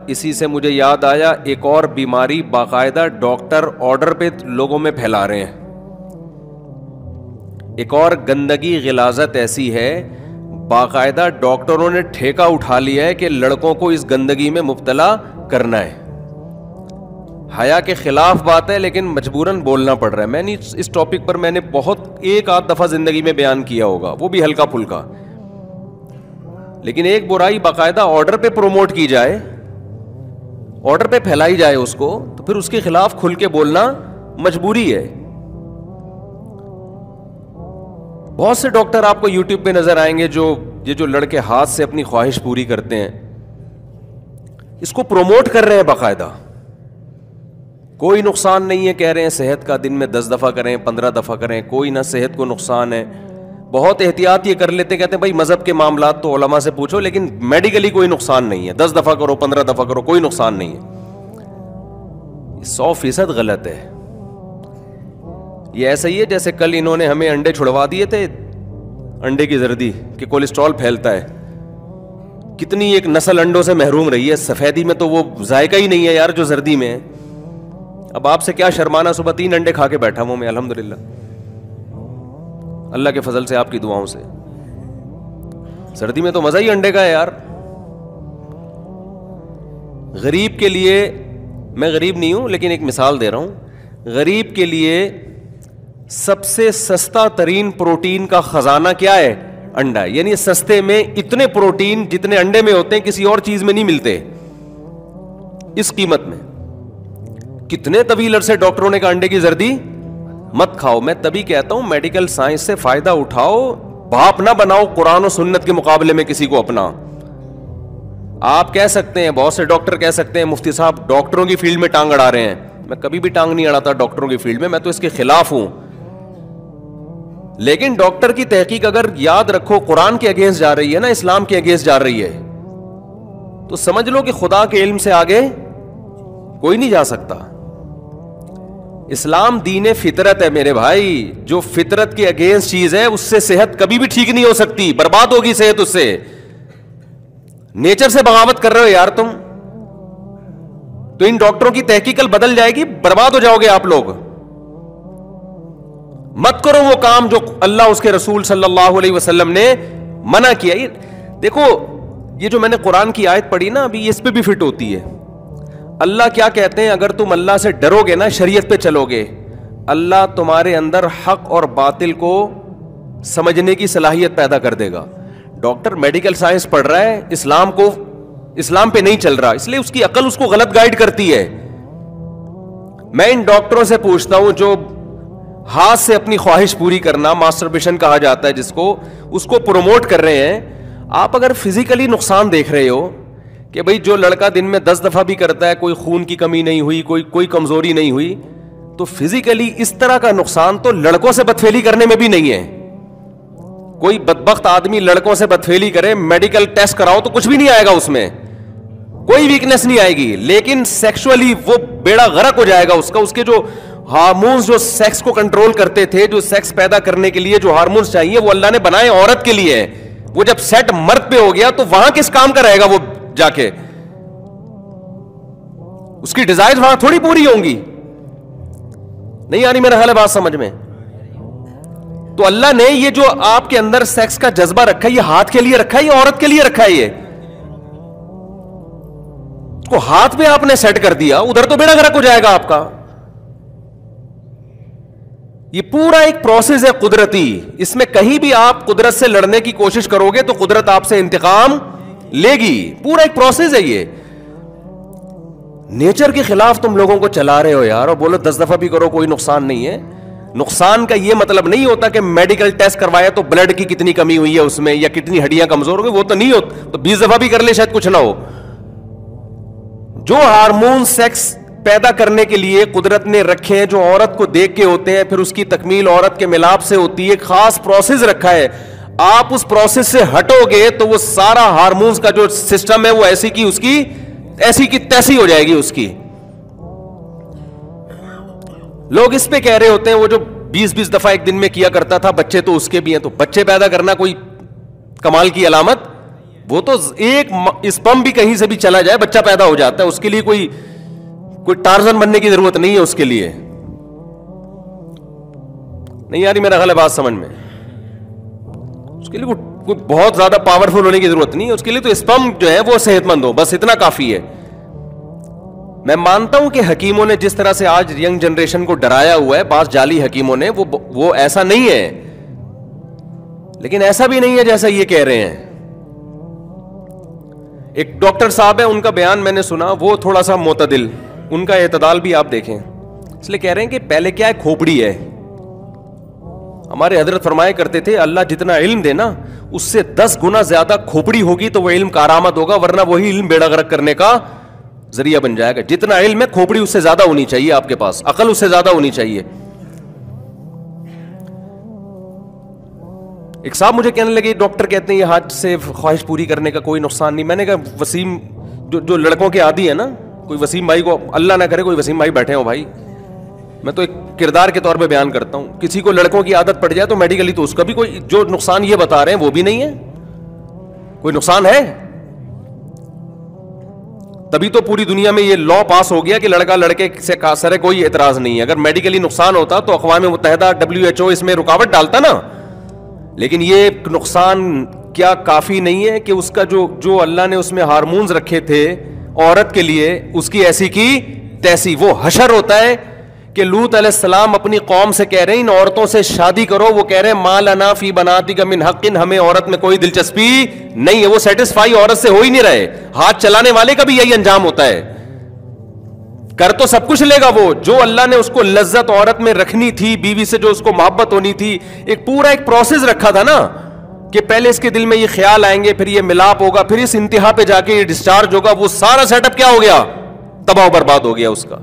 اسی سے مجھے یاد آیا ایک اور بیماری باقاعدہ ڈاکٹر آرڈر پہ لوگوں میں پھیلا رہے ہیں. ایک اور گندگی غلاظت ایسی ہے, باقاعدہ ڈاکٹروں نے ٹھیکہ اٹھا لیا ہے کہ لڑکوں کو اس گندگی میں مبتلا کرنا ہے. حیا کے خلاف بات ہے لیکن مجبوراً بولنا پڑ رہا ہے. میں نے اس ٹاپک پر میں نے بہت ایک آدھ دفعہ زندگی میں بیان کیا ہوگا, وہ بھی ہلکا پھلکا, لیکن ایک برائی باقاعدہ آرڈر پہ پروموٹ کی جائے, آرڈر پہ پھیلائی جائے اس کو, تو پھر اس کے خلاف کھل کے بولنا مجبوری ہے. بہت سے ڈاکٹر آپ کو یوٹیوب پہ نظر آئیں گے جو لڑکے ہاتھ سے اپنی خواہش پوری کرتے ہیں, اس کو پروموٹ کر رہے ہیں باقاعدہ. کوئی نقصان نہیں ہے, کہہ رہے ہیں صحت کا دن میں 10 دفعہ کریں 15 دفعہ کریں, کوئی نہ صحت کو نقصان ہے. بہت احتیاط یہ کر لیتے ہیں, کہتے ہیں بھائی مذہب کے معاملات تو علماء سے پوچھو, لیکن میڈیکلی کوئی نقصان نہیں ہے, 10 دفعہ کرو 15 دفعہ کرو کوئی نقصان نہیں ہے. 100% غلط ہے. یہ ایسا ہی ہے جیسے کل انہوں نے ہمیں انڈے چھڑوا دیے تھے, انڈے کی زردی کہ کولیسٹرول پھیلتا ہے. کتنی ایک نسل انڈوں سے محروم رہی ہے, سفیدی میں تو وہ ذائقہ ہی نہیں ہے یار جو زردی میں ہے. اب آپ سے کیا شرمانا, صبح 3 انڈے کھا کے بیٹھا ہوں میں الحمدللہ, اللہ کے فضل سے آپ کی دعاؤں سے. سردی میں تو مزہ ہی انڈے کا ہے یار. غریب کے لیے, میں غریب نہیں ہوں لیکن ایک مثال دے رہا ہوں, غریب کے لیے سب سے سستا ترین پروٹین کا خزانہ کیا ہے؟ انڈا. یعنی سستے میں اتنے پروٹین جتنے انڈے میں ہوتے ہیں کسی اور چیز میں نہیں ملتے اس قیمت میں. کتنے طویل عرصے ڈاکٹروں نے کہا انڈے کی زردی مت کھاؤ. میں تبھی کہتا ہوں میڈیکل سائنس سے فائدہ اٹھاؤ, باپ نہ بناؤ قرآن و سنت کے مقابلے میں کسی کو اپنا. آپ کہہ سکتے ہیں, بہت سے ڈاکٹر کہہ سکتے ہیں مفتی صاحب ڈاکٹروں کی فیلڈ میں ٹانگ اڑا رہے ہیں. میں کبھی بھی ٹانگ نہیں اڑاتا ڈاکٹروں کی فیلڈ میں تو اس کے خلاف ہوں. لیکن ڈاکٹر کی تحقیق اگر یاد رکھو قرآن کے اگینسٹ جا رہی ہے نا, اسلام کے اگینسٹ جا رہی ہے, تو سمجھ لو کہ خدا کے علم سے آگے کوئی نہیں جا سکتا. اسلام دین فطرت ہے میرے بھائی, جو فطرت کے اگینسٹ چیز ہے اس سے صحت کبھی بھی ٹھیک نہیں ہو سکتی, برباد ہوگی صحت اس سے. نیچر سے بغاوت کر رہے ہو یار تم, تو ان ڈاکٹروں کی تحقیق بدل جائے گی, برباد ہو جاؤ گے آپ لوگ. مت کرو وہ کام جو اللہ اس کے رسول صلی اللہ علیہ وسلم نے منع کیا. دیکھو یہ جو میں نے قرآن کی آیت پڑھی نا ابھی, اس پہ بھی فٹ ہوتی ہے. اللہ کیا کہتے ہیں, اگر تم اللہ سے ڈرو گے نا, شریعت پہ چلو گے, اللہ تمہارے اندر حق اور باطل کو سمجھنے کی صلاحیت پیدا کر دے گا. ڈاکٹر میڈیکل سائنس پڑھ رہا ہے, اسلام پہ نہیں چل رہا, اس لیے اس کی عقل اس کو غلط گائیڈ کرتی ہے. میں ان ڈاکٹروں سے پوچھتا ہوں جو ہاتھ سے اپنی خواہش پوری کرنا, ماسٹربیشن کہا جاتا ہے جس کو, اس کو پروموٹ کر رہے ہیں. آپ اگر فزیکلی نقصان دیکھ رہے ہو کہ بھئی جو لڑکا دن میں 10 دفعہ بھی کرتا ہے, کوئی خون کی کمی نہیں ہوئی, کوئی کمزوری نہیں ہوئی, تو فزیکلی اس طرح کا نقصان تو لڑکوں سے بدفعلی کرنے میں بھی نہیں ہے. کوئی بدبخت آدمی لڑکوں سے بدفعلی کرے, میڈیکل ٹیسٹ کراؤ تو کچھ بھی نہیں آئے گا, اس میں کوئی ویکنس نہیں آئے گی, لیکن سیکشولی وہ بیڑا غرق ہو جائے گا اس کا. اس کے جو ہارمونز جو سیکس کو کنٹرول کرتے تھے, جو سیکس پیدا کرنے کے لیے جو ہارمونز چاہیے وہ اللہ نے بنائے عورت کے لیے, وہ جب سیٹ مرد پہ ہو گیا تو وہاں کس کام کا رہے گا وہ جا کے, اس کی ڈیزائر وہاں تھوڑی پوری ہوں گی. نہیں آ رہی میرا خیال ہے بات سمجھ میں؟ تو اللہ نے یہ جو آپ کے اندر سیکس کا جذبہ رکھا ہے, یہ ہاتھ کے لیے رکھا ہے, یہ عورت کے لیے رکھا ہے. یہ کو ہاتھ پہ آپ نے سیٹ کر دیا, ادھر تو بیڑا غرق ہو جائے گا آپ کا. یہ پورا ایک پروسیس ہے قدرتی, اس میں کہیں بھی آپ قدرت سے لڑنے کی کوشش کرو گے تو قدرت آپ سے انتقام لے گی. پورا ایک پروسیس ہے یہ. نیچر کے خلاف تم لوگوں کو چلا رہے ہو یار, اور بولو 10 دفعہ بھی کرو کوئی نقصان نہیں ہے. نقصان کا یہ مطلب نہیں ہوتا کہ میڈیکل ٹیسٹ کروایا تو بلڈ کی کتنی کمی ہوئی ہے اس میں, یا کتنی ہڈیاں کمزور ہو گئی, وہ تو نہیں ہوتا. تو 20 دفعہ بھی کر لے شاید کچھ نہ ہو. جو ہارمون سیکس پیدا کرنے کے لیے قدرت نے رکھے ہیں, جو عورت کو دیکھ کے ہوتے ہیں, پھر اس کی تکمیل عورت کے ملاپ سے ہوتی ہے, ایک خاص پروسیس رکھا ہے. آپ اس پروسیس سے ہٹو گے تو وہ سارا ہارمونز کا جو سسٹم ہے وہ ایسی کی اس کی ایسی کی تیسی ہو جائے گی اس کی. لوگ اس پہ کہہ رہے ہوتے ہیں وہ جو 20 دفعہ ایک دن میں کیا کرتا تھا, بچے تو اس کے بھی ہیں, تو بچے پیدا کرنا کوئی کمال کی علامت وہ تو ایک اسپم بھی کہیں سے بھی چلا جائے بچہ پیدا ہو جاتا ہے, اس کے لیے کوئی ٹارزن بننے کی ضرورت نہیں ہے اس کے لیے. نہیں یار میرا خیال ہے بات سمجھ میں, اس کے لیے کوئی بہت زیادہ پاورفل ہونے کی ضرورت نہیں ہے, اس کے لیے تو اسپم جو ہے وہ صحت مند ہو, بس اتنا کافی ہے. میں مانتا ہوں کہ حکیموں نے جس طرح سے آج ینگ جنریشن کو ڈرایا ہوا ہے, بعض جعلی حکیموں نے, وہ ایسا نہیں ہے, لیکن ایسا بھی نہیں ہے جیسا یہ کہہ رہے ہیں. ایک ڈاکٹر صاحب ہے, ان کا بیان میں نے سنا, وہ تھوڑا سا معتدل, ان کا اعتدال بھی آپ دیکھیں, اس لیے کہہ رہے ہیں کہ پہلے کیا ہے, کھوپڑی ہے. ہمارے حضرت فرمایا کرتے تھے اللہ جتنا علم دے نا اس سے 10 گنا زیادہ کھوپڑی ہوگی تو وہ علم کارآمد ہوگا, ورنہ وہی علم بیڑا غرق کرنے کا ذریعہ بن جائے گا. جتنا علم ہے کھوپڑی اس سے زیادہ ہونی چاہیے آپ کے پاس, عقل اس سے زیادہ ہونی چاہیے. ایک صاحب مجھے کہنے لگے ڈاکٹر کہتے ہیں یہ ہاتھ سے خواہش پوری کرنے کا کوئی نقصان نہیں. میں نے کہا وسیم جو لڑکوں کے عادی ہیں نا, کوئی وسیم بھائی کو اللہ نہ کرے کوئی وسیم بھائی بیٹھے ہو بھائی, میں تو ایک کردار کے طور پہ بیان کرتا ہوں, کسی کو لڑکوں کی عادت پڑ جائے تو میڈیکلی تو اس کا بھی کوئی جو نقصان یہ بتا رہے ہیں وہ بھی نہیں ہے, کوئی نقصان ہے. تبھی تو پوری دنیا میں یہ لا پاس ہو گیا کہ لڑکا لڑکے سے سرے کوئی اعتراض نہیں ہے. اگر میڈیکلی نقصان ہوتا تو اقوام متحدہ WHO اس میں رکاوٹ ڈالتا نا, لیکن یہ نقصان کیا کافی نہیں ہے کہ اس کا جو اللہ نے اس میں ہارمونز رکھے تھے عورت کے لیے, اس کی ایسی کی تیسی. وہ حشر ہوتا ہے کہ لوط علیہ السلام اپنی قوم سے کہہ رہے ہیں ان عورتوں سے شادی کرو, وہ کہہ رہے ہیں ما لنا فی بناتک من حق, ہمیں عورت میں کوئی دلچسپی نہیں ہے. وہ سیٹسفائی عورت سے ہو ہی نہیں رہے. ہاتھ چلانے والے کا بھی یہی انجام ہوتا ہے, کر تو سب کچھ لے گا وہ, جو اللہ نے اس کو لذت عورت میں رکھنی تھی, بیوی سے جو اس کو محبت ہونی تھی, ایک پورا ایک پروسیس رکھا تھا نا کہ پہلے اس کے دل میں یہ خیال آئیں گے, پھر یہ ملاپ ہوگا, پھر اس انتہا پہ جا کے یہ ڈسچارج ہوگا. وہ سارا سیٹ اپ کیا ہو گیا, تباہ و برباد ہو گیا اس کا.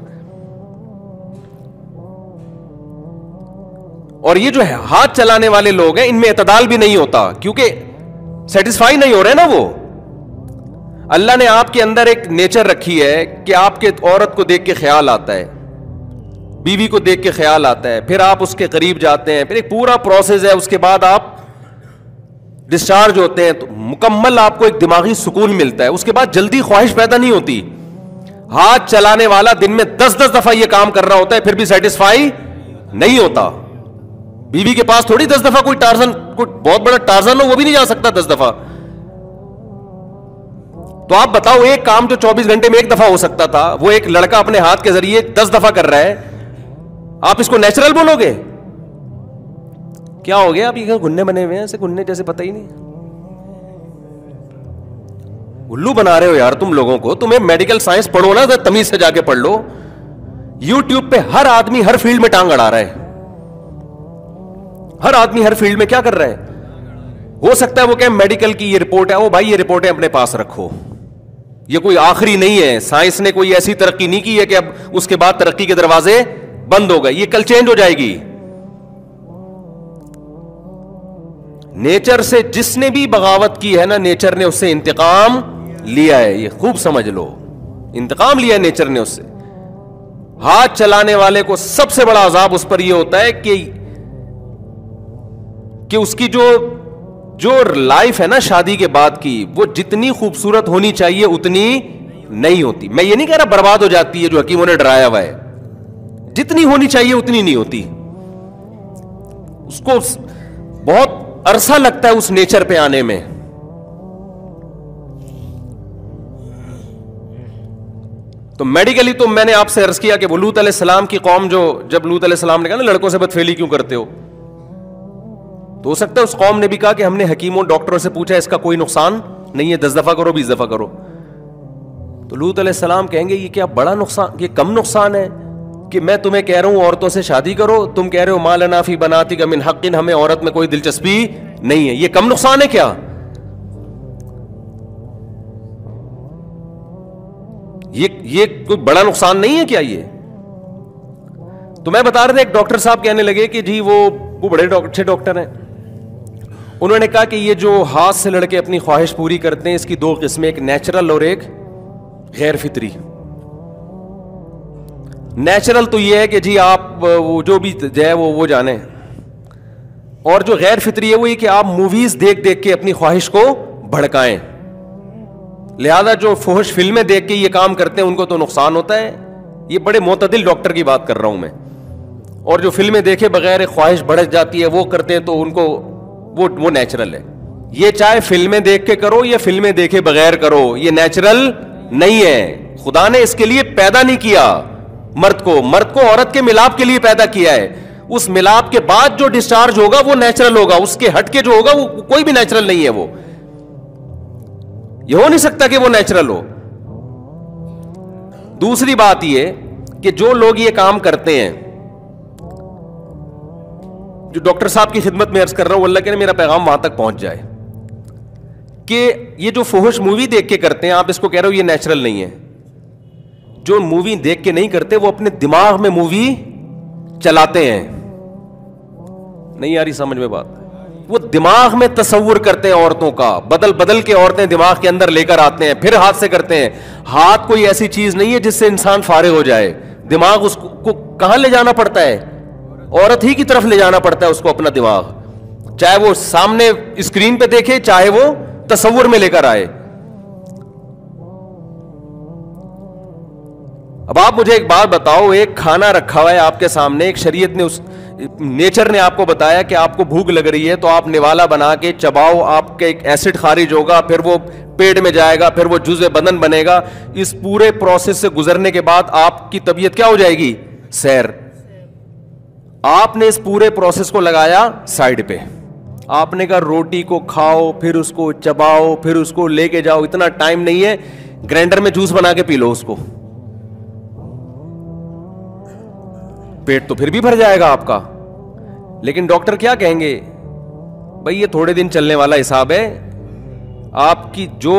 اور یہ جو ہے ہاتھ چلانے والے لوگ ہیں ان میں اعتدال بھی نہیں ہوتا, کیونکہ سیٹسفائی نہیں ہو رہے نا وہ. اللہ نے آپ کے اندر ایک نیچر رکھی ہے کہ آپ کے عورت کو دیکھ کے خیال آتا ہے, بیوی کو دیکھ کے خیال آتا ہے, پھر آپ اس کے قریب جاتے ہیں, پھر ایک پورا پروسیس ہے, اس کے بعد آپ ڈسچارج ہوتے ہیں تو مکمل آپ کو ایک دماغی سکون ملتا ہے. اس کے بعد جلدی خواہش پیدا نہیں ہوتی. ہاتھ چلانے والا دن میں 10 دفعہ یہ کام کر رہا ہوتا ہے پھر بھی سیٹسفائی نہیں ہوتا. بیوی کے پاس تھوڑی 10 دفعہ کوئی ٹارزن, کوئی بہت بڑا ٹارزن ہو وہ بھی نہیں جا سکتا 10 دفعہ. تو آپ بتاؤ ایک کام جو 24 گھنٹے میں ایک دفعہ ہو سکتا تھا وہ ایک لڑکا اپنے ہاتھ کے ذریعے 10 دفعہ کر رہا ہے, آپ اس کو نیچرل بولو گے؟ کیا ہو گیا, آپ یہ گھننے بنے ہوئے ہیں, ایسے گھننے جیسے پتہ ہی نہیں, الو بنا رہے ہو یار تم لوگوں کو. تمہیں میڈیکل سائنس پڑھو نا, تمیز سے جا کے پڑھ لو. یوٹیوب پہ ہر آدمی ہر فیلڈ میں ٹانگ اڑا رہا ہے, ہر آدمی ہر فیلڈ میں کیا کر رہا ہے. ہو سکتا ہے وہ کہ میڈیکل کی یہ رپورٹ ہے, وہ بھائی یہ رپورٹیں اپنے پاس رکھو, یہ کوئی آخری نہیں ہے. سائنس نے کوئی ایسی ترقی نہیں کی ہے کہ اب اس کے بعد ترقی کے دروازے بند ہو گئے, یہ کل چینج ہو جائے گی. نیچر سے جس نے بھی بغاوت کی ہے نا, نیچر نے اس سے انتقام لیا ہے, یہ خوب سمجھ لو, انتقام لیا ہے نیچر نے اس سے. ہاتھ چلانے والے کو سب سے بڑا عذاب اس پر یہ ہوتا ہے کہ اس کی جو لائف ہے نا شادی کے بعد کی, وہ جتنی خوبصورت ہونی چاہیے اتنی نہیں ہوتی. میں یہ نہیں کہہ رہا برباد ہو جاتی ہے, جو حکیموں نے ڈرایا ہوا ہے, جتنی ہونی چاہیے اتنی نہیں ہوتی. اس کو بہت عرصہ لگتا ہے اس نیچر پہ آنے میں. تو میڈیکلی تو میں نے آپ سے عرض کیا کہ وہ لوط علیہ السلام کی قوم, جب لوط علیہ السلام نے کہا نا لڑکوں سے بدفعلی کیوں کرتے ہو, تو ہو سکتا ہے اس قوم نے بھی کہا کہ ہم نے حکیموں ڈاکٹروں سے پوچھا اس کا کوئی نقصان نہیں ہے, 10 دفعہ کرو 20 دفعہ کرو. تو لوط علیہ السلام کہیں گے یہ کیا بڑا نقصان, یہ کم نقصان ہے کہ میں تمہیں کہہ رہا ہوں عورتوں سے شادی کرو, تم کہہ رہے ہو ما لنا فی بناتک من حق, ہمیں عورت میں کوئی دلچسپی نہیں ہے. یہ کم نقصان ہے کیا؟ یہ کوئی بڑا نقصان نہیں ہے کیا یہ؟ تو میں بتا رہا تھا, ایک ڈاکٹر صاحب کہنے لگے کہ جی وہ بڑے اچھے ڈاکٹر ہیں, انہوں نے کہا کہ یہ جو ہاتھ سے لڑکے اپنی خواہش پوری کرتے ہیں اس کی 2 قسمیں, ایک نیچرل اور ایک غیر فطری. نیچرل تو یہ ہے کہ جی آپ وہ جو بھی جو ہے وہ جانیں, اور جو غیر فطری ہے وہ یہ کہ آپ موویز دیکھ دیکھ کے اپنی خواہش کو بھڑکائیں. لہذا جو فحش فلمیں دیکھ کے یہ کام کرتے ہیں ان کو تو نقصان ہوتا ہے. یہ بڑے معتدل ڈاکٹر کی بات کر رہا ہوں میں. اور جو فلمیں دیکھے بغیر خواہش بڑھ جاتی ہے وہ کرتے ہیں تو ان کو وہ نیچرل ہے. یہ چاہے فلمیں دیکھ کے کرو یا فلمیں دیکھے بغیر کرو, یہ نیچرل نہیں ہے. خدا نے اس کے لیے پیدا نہیں کیا مرد کو عورت کے ملاپ کے لیے پیدا کیا ہے. اس ملاپ کے بعد جو ڈسچارج ہوگا وہ نیچرل ہوگا, اس کے ہٹ کے جو ہوگا وہ کوئی بھی نیچرل نہیں ہے. وہ یہ ہو نہیں سکتا کہ وہ نیچرل ہو. دوسری بات یہ کہ جو لوگ یہ کام کرتے ہیں, جو ڈاکٹر صاحب کی خدمت میں عرض کر رہا ہوں, اللہ کرے میرا پیغام وہاں تک پہنچ جائے, کہ یہ جو فحش مووی دیکھ کے کرتے ہیں, آپ اس کو کہہ رہے ہو یہ نیچرل نہیں ہے. جو مووی دیکھ کے نہیں کرتے وہ اپنے دماغ میں مووی چلاتے ہیں. نہیں آ رہی سمجھ میں بات؟ وہ دماغ میں تصور کرتے ہیں عورتوں کا, بدل کے عورتیں دماغ کے اندر لے کر آتے ہیں, پھر ہاتھ سے کرتے ہیں. ہاتھ کوئی ایسی چیز نہیں ہے جس سے انسان فارغ ہو جائے. دماغ اس کو کہاں لے جانا پڑتا ہے؟ عورت ہی کی طرف لے جانا پڑتا ہے اس کو اپنا دماغ, چاہے وہ سامنے اسکرین پہ دیکھے چاہے وہ تصور میں لے کر آئے. اب آپ مجھے ایک بات بتاؤ, ایک کھانا رکھا ہوا ہے آپ کے سامنے, ایک شریعت نے نیچر نے آپ کو بتایا کہ آپ کو بھوک لگ رہی ہے تو آپ نوالا بنا کے چباؤ, آپ کے ایک ایسڈ خارج ہوگا, پھر وہ پیٹ میں جائے گا, پھر وہ جزء بدن بنے گا. اس پورے پروسیس سے گزرنے کے بعد آپ کی طبیعت کیا ہو جائے گی؟ سیر. آپ نے اس پورے پروسیس کو لگایا سائڈ پہ, آپ نے کہا روٹی کو کھاؤ, پھر اس کو چباؤ, پھر اس کو لے کے جاؤ. اتنا ٹائم نہیں ہے, گرائنڈر میں جوس بنا کے پی لو اس کو, پیٹ تو پھر بھی بھر جائے گا آپ کا. لیکن ڈاکٹر کیا کہیں گے؟ بھائی یہ تھوڑے دن چلنے والا حساب ہے. آپ کی جو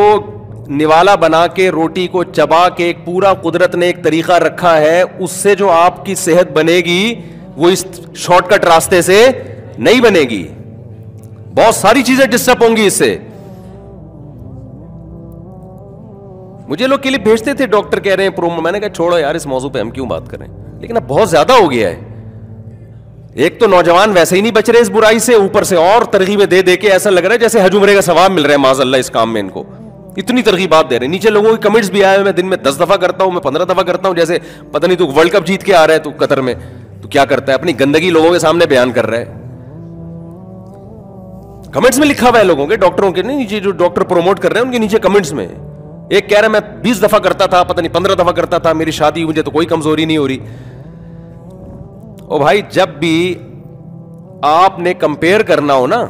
نوالا بنا کے روٹی کو چبا کے ایک پورا قدرت نے ایک طریقہ رکھا ہے, اس سے جو آپ کی صحت بنے گی وہ اس شارٹ کٹ راستے سے نہیں بنے گی. بہت ساری چیزیں ڈسٹرب ہوں گی اس سے. مجھے لوگ کلپ بھیجتے تھے, ڈاکٹر کہہ رہے ہیں پرومو, میں نے کہا چھوڑو یار اس موضوع پہ ہم کیوں بات کریں, لیکن اب بہت زیادہ ہو گیا ہے. ایک تو نوجوان ویسے ہی نہیں بچ رہے اس برائی سے, اوپر سے اور ترغیبیں دے کے ایسا لگ رہا ہے جیسے حج عمرے کا ثواب مل رہا ہے معاذ اللہ اس کام میں. ان کو اتنی ترغیبات دے رہے ہیں. نیچے لوگوں کے کمنٹس بھی آئے ہوئے, میں دن میں 10 دفعہ کرتا ہوں, میں 15 دفعہ کرتا ہوں, جیسے پتہ نہیں تو ورلڈ کپ جیت کے آ رہا ہے تو قطر میں, تو کیا کرتا ہے, اپنی گندگی لوگوں کے سامنے بیان کر رہا ہے. کمنٹس میں لکھا ہوا ہے لوگوں کے, ڈاکٹروں کے نہیں, نیچے جو ڈاکٹر پروموٹ کر رہے ہیں ان کے نیچے کمنٹس میں ایک کہہ رہا ہے میں 20 دفعہ کرتا تھا, پتہ نہیں 15 دفعہ کرتا تھا, میری شادی مجھے تو کوئی کمزوری نہیں ہو رہی. او بھائی جب بھی آپ نے کمپیئر کرنا ہو نا,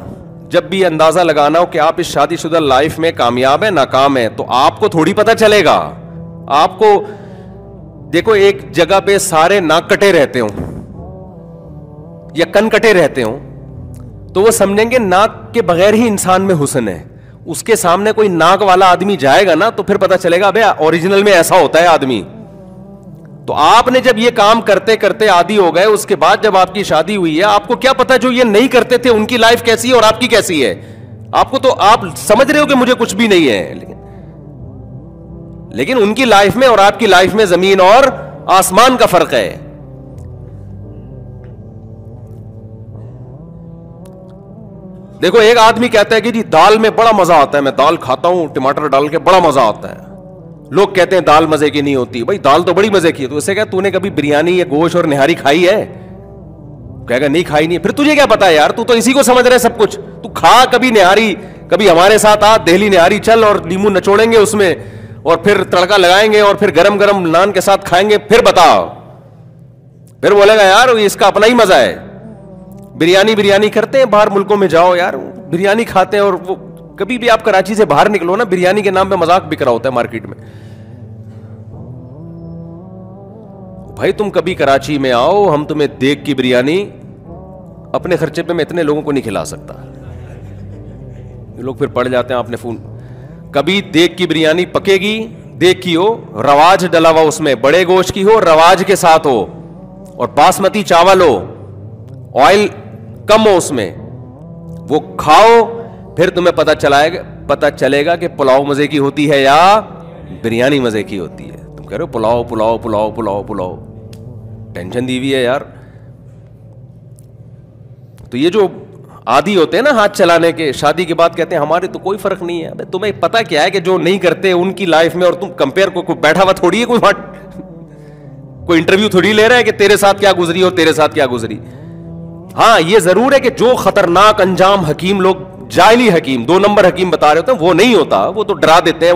جب بھی اندازہ لگانا ہو کہ آپ اس شادی شدہ لائف میں کامیاب ہیں ناکام ہیں, تو آپ کو تھوڑی پتہ چلے گا. آپ کو دیکھو ایک جگہ پہ سارے ناک کٹے رہتے ہوں یا کن کٹے رہتے ہوں تو وہ سمجھیں گے ناک کے بغیر ہی انسان میں حسن ہے. اس کے سامنے کوئی ناک والا آدمی جائے گا نا تو پھر پتہ چلے گا بھئی اوریجنل میں ایسا ہوتا ہے آدمی. تو آپ نے جب یہ کام کرتے کرتے عادی ہو گئے, اس کے بعد جب آپ کی شادی ہوئی ہے, آپ کو کیا پتا جو یہ نہیں کرتے تھے ان کی لائف کیسی ہے اور آپ کی کیسی ہے. آپ کو تو آپ سمجھ رہے ہو کہ مجھے کچھ بھی نہیں ہے, لیکن ان کی لائف میں اور آپ کی لائف میں زمین اور آسمان کا فرق ہے. دیکھو ایک آدمی کہتا ہے کہ جی دال میں بڑا مزہ آتا ہے, میں دال کھاتا ہوں ٹماٹر ڈال کے بڑا مزہ آتا ہے. لوگ کہتے ہیں دال مزے کی نہیں ہوتی. بھائی دال تو بڑی مزے کی ہے. تو اسے کہا تو نے کبھی بریانی یا گوشت اور نہاری کھائی ہے؟ کہے گا نہیں کھائی نہیں. پھر تجھے کیا پتا ہے یار, تو اسی کو سمجھ رہے سب کچھ. تو کھا کبھی نہاری, کبھی ہمارے ساتھ آ دہلی نہاری چل, اور لیمو نچوڑیں گے اس میں اور پھر تڑکا لگائیں گے اور پھر گرم گرم نان کے ساتھ کھائیں گے, پھر بتاؤ. پھر بولے گا یار اس کا اپنا ہی مزہ ہے. بریانی کرتے ہیں باہر ملکوں میں جاؤ یار, بریانی کھاتے ہیں. اور وہ کبھی بھی آپ کراچی سے باہر نکلو نا, بریانی کے نام پہ مذاق بک رہا ہوتا ہے مارکیٹ میں. بھائی تم کبھی کراچی میں آؤ, ہم تمہیں دیگ کی بریانی اپنے خرچے پہ میں اتنے لوگوں کو نہیں کھلا سکتا. یہ لوگ پھر پڑ جاتے ہیں آپ نے فون. کبھی دیگ کی بریانی پکے گی, دیگ کی ہو, رواج ڈلا ہوا اس میں, بڑے گوشت کی ہو, رواج کے ساتھ ہو, اور باسمتی چاول ہو, آئل کم ہو اس میں, وہ کھاؤ. پھر تمہیں پتہ چلے گا کہ پلاؤ مزے کی ہوتی ہے یا بریانی مزے کی ہوتی ہے. تم کہہ رہے ہو پلاؤ پلاؤ پلاؤ پلاؤ پلاؤ, ٹینشن دی ہوئی ہے یار. تو یہ جو عادی ہوتے ہیں نا ہاتھ چلانے کے, شادی کے بعد کہتے ہیں ہمارے تو کوئی فرق نہیں ہے. ابے تمہیں پتا کیا ہے کہ جو نہیں کرتے ان کی لائف میں, اور تم کمپیئر کوئی بیٹھا ہوا تھوڑی ہے, کوئی انٹرویو تھوڑی لے رہا ہے کہ تیرے ساتھ کیا گزری اور تیرے ساتھ کیا گزری. ہاں یہ ضرور ہے کہ جو خطرناک انجام حکیم لوگ, جاہلی حکیم, 2 نمبر حکیم بتا رہے ہوتے ہیں, وہ نہیں ہوتا, وہ تو ڈرا دیتے ہیں,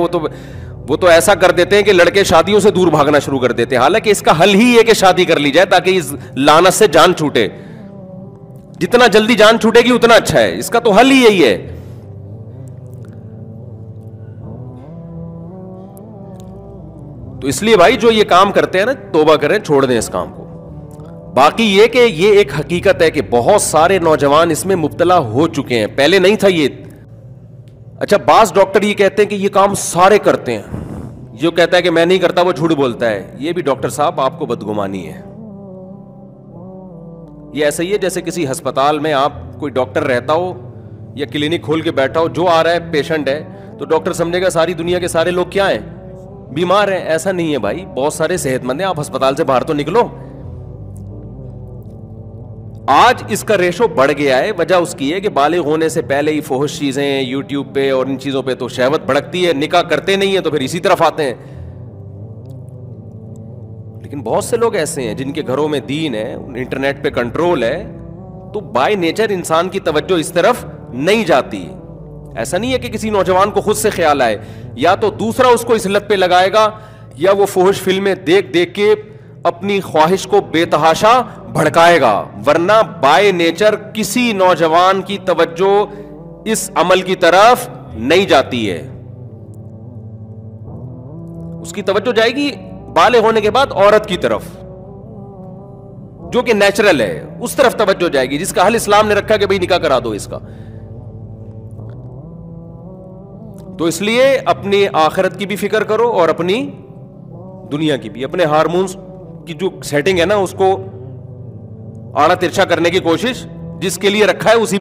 وہ تو ایسا کر دیتے ہیں کہ لڑکے شادیوں سے دور بھاگنا شروع کر دیتے ہیں. حالانکہ اس کا حل ہی ہے کہ شادی کر لی جائے تاکہ اس لعنت سے جان چھوٹے. جتنا جلدی جان چھوٹے گی اتنا اچھا ہے, اس کا تو حل ہی یہی ہے. تو اس لیے بھائی جو یہ کام کرتے ہیں نا, توبہ کریں, چھوڑ دیں اس کام کو. باقی یہ کہ یہ ایک حقیقت ہے کہ بہت سارے نوجوان اس میں مبتلا ہو چکے ہیں, پہلے نہیں تھا یہ. اچھا بعض ڈاکٹر یہ کہتے ہیں کہ یہ کام سارے کرتے ہیں, جو کہتا ہے کہ میں نہیں کرتا وہ جھوٹ بولتا ہے. یہ بھی ڈاکٹر صاحب آپ کو بدگمانی ہے. یہ ایسا ہی ہے جیسے کسی ہسپتال میں آپ کوئی ڈاکٹر رہتا ہو یا کلینک کھول کے بیٹھا ہو, جو آ رہا ہے پیشنٹ ہے تو ڈاکٹر سمجھے گا ساری دنیا کے سارے لوگ کیا ہیں, بیمار ہیں. ایسا نہیں ہے بھائی, بہت سارے صحت مند ہیں. آپ ہسپتال سے باہر تو نکلو. آج اس کا ریشو بڑھ گیا ہے, وجہ اس کی ہے کہ بالغ ہونے سے پہلے ہی فحش چیزیں یوٹیوب پہ اور ان چیزوں پہ تو شہوت بھڑکتی ہے, نکاح کرتے نہیں ہیں تو پھر اسی طرف آتے ہیں. لیکن بہت سے لوگ ایسے ہیں جن کے گھروں میں دین ہے, انٹرنیٹ پہ کنٹرول ہے, تو بائی نیچر انسان کی توجہ اس طرف نہیں جاتی. ایسا نہیں ہے کہ کسی نوجوان کو خود سے خیال آئے, یا تو دوسرا اس کو اس لت پہ لگائے گا, یا وہ فحش فلمیں دیکھ دیکھ کے اپنی خواہش کو بے تحاشا بھڑکائے گا. ورنہ بائی نیچر کسی نوجوان کی توجہ اس عمل کی طرف نہیں جاتی ہے. اس کی توجہ جائے گی بالغ ہونے کے بعد عورت کی طرف, جو کہ نیچرل ہے, اس طرف توجہ جائے گی, جس کا حل اسلام نے رکھا کہ بھئی نکاح کرا دو اس کا. تو اس لیے اپنی آخرت کی بھی فکر کرو اور اپنی دنیا کی بھی. اپنے ہارمونز کی جو سیٹنگ ہے نا اس کو آڑا ترچھا کرنے کی کوشش, جس کے لیے رکھا ہے اسی